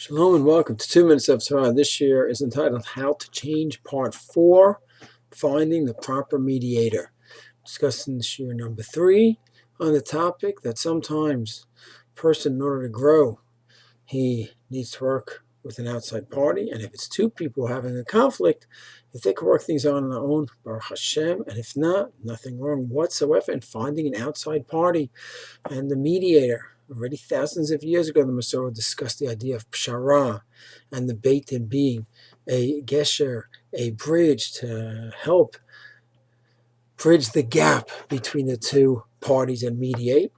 Shalom and welcome to 2 Minutes of Torah. This year is entitled How to Change Part 4, Finding the Proper Mediator. Discussing this year number 3 on the topic that sometimes a person, in order to grow, he needs to work with an outside party. And if it's two people having a conflict, if they can work things out on their own, Baruch Hashem, and if not, nothing wrong whatsoever in finding an outside party and the mediator. Already thousands of years ago, the Masorah discussed the idea of pshara and the Beit Din being a gesher, a bridge to help bridge the gap between the two parties and mediate.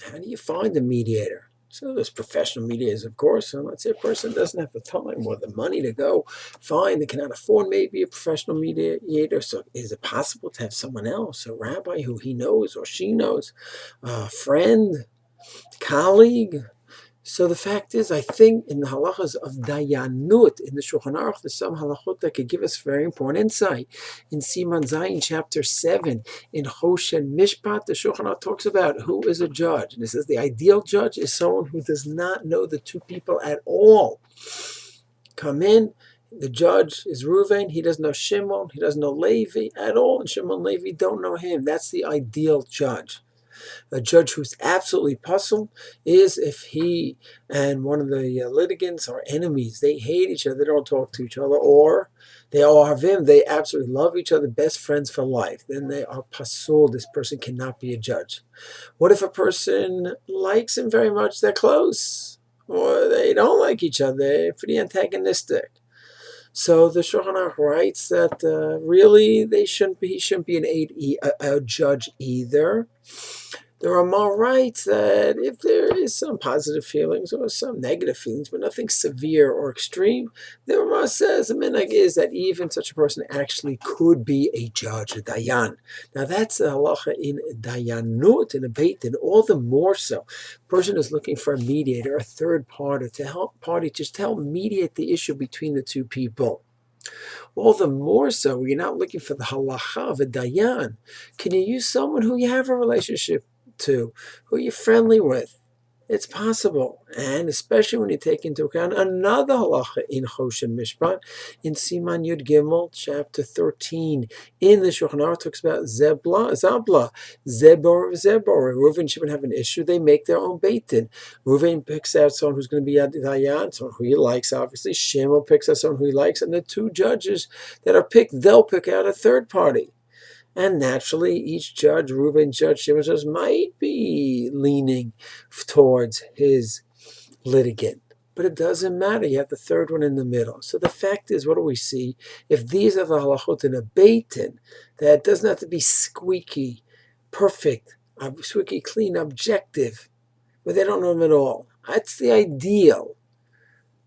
How do you find a mediator? So there's professional mediators, of course, and let's say a person doesn't have the time or the money to go find, they cannot afford maybe a professional mediator. So is it possible to have someone else, a rabbi who he knows or she knows, a friend, colleague? So the fact is, I think in the halachas of dayanut in the Shulchan Aruch, there's some halachot that could give us very important insight. In Siman Zayin, chapter 7, in Choshen Mishpat, the Shulchan Aruch talks about who is a judge. And it says the ideal judge is someone who does not know the two people at all. Come in, the judge is Reuven, he doesn't know Shimon, he doesn't know Levi at all, and Shimon and Levi don't know him. That's the ideal judge. A judge who's absolutely puzzled is if he and one of the litigants are enemies. They hate each other, they don't talk to each other, or they all have him, they absolutely love each other, best friends for life. Then they are pasul. This person cannot be a judge. What if a person likes him very much, they're close, or they don't like each other, they're pretty antagonistic? So the Shulchan Aruch writes that really he shouldn't be a judge either. The Ramah writes that if there is some positive feelings or some negative feelings, but nothing severe or extreme, the Ramah says the minhag is that even such a person actually could be a judge, a dayan. Now that's the halacha in dayanut, in a beit din, all the more so. A person is looking for a mediator, a third party to help mediate the issue between the two people. All the more so, you're not looking for the halacha of a dayan. Can you use someone who you have a relationship to, who you're friendly with? It's possible, and especially when you take into account another halacha in Choshen Mishpat, in Siman Yud Gimel, chapter 13, in the Shulchan Aruch talks about Zabla, Zebor. Reuven, Shimon have an issue, they make their own Beit Din. Reuven picks out someone who's going to be a dayan, someone who he likes, obviously. Shimon picks out someone who he likes, and the two judges that are picked, they'll pick out a third party. And naturally, each judge, Reuven judge, Shimon judge, might be leaning towards his litigant. But it doesn't matter. You have the third one in the middle. So the fact is, what do we see? If these are the halachot in a beit din, that doesn't have to be squeaky, perfect, squeaky clean, objective, but they don't know them at all. That's the ideal.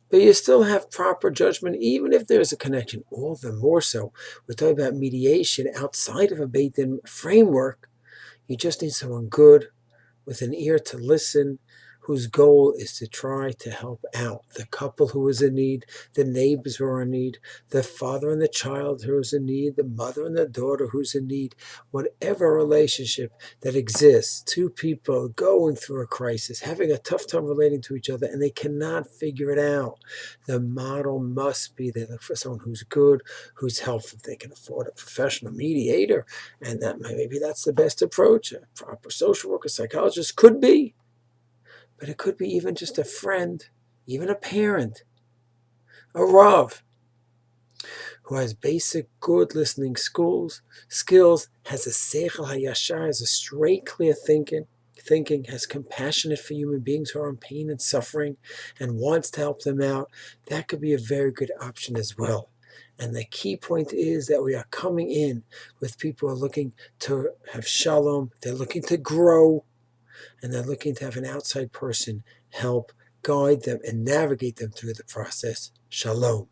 But you still have proper judgment, even if there's a connection. All the more so, we're talking about mediation outside of a Beit Din framework. You just need someone good, with an ear to listen, whose goal is to try to help out the couple who is in need, the neighbors who are in need, the father and the child who is in need, the mother and the daughter who's in need. Whatever relationship that exists, two people going through a crisis, having a tough time relating to each other, and they cannot figure it out. The model must be they look for someone who's good, who's helpful. If they can afford a professional mediator, and that maybe that's the best approach. A proper social worker, psychologist could be. But it could be even just a friend, even a parent, a rav, who has basic good listening skills, has a seichel hayashar, has a straight, clear thinking, has compassionate for human beings who are in pain and suffering, and wants to help them out. That could be a very good option as well. And the key point is that we are coming in with people who are looking to have shalom, they're looking to grow, and they're looking to have an outside person help guide them and navigate them through the process. Shalom.